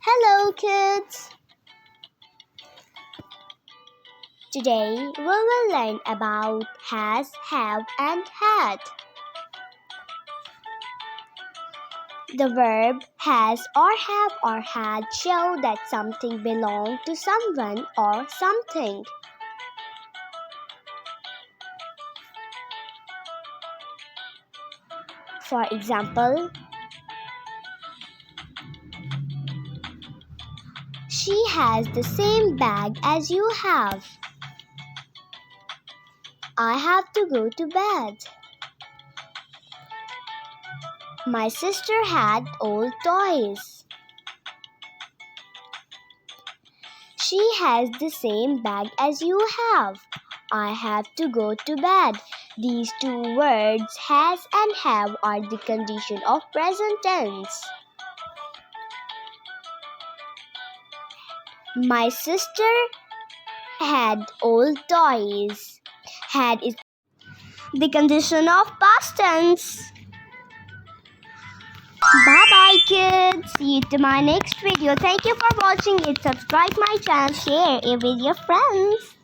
Hello, kids! Today we will learn about has, have, and had. The verb has or have or had show that something belongs to someone or something. For example, she has the same bag as you have. I have to go to bed. My sister had old toys. She has the same bag as you have. I have to go to bed. These two words, has and have, are the condition of present tense. My sister had old toys. Had is the condition of past tense. Bye bye, kids. See you to my next video. Thank you for watching it. Subscribe my channel, share it with your friends.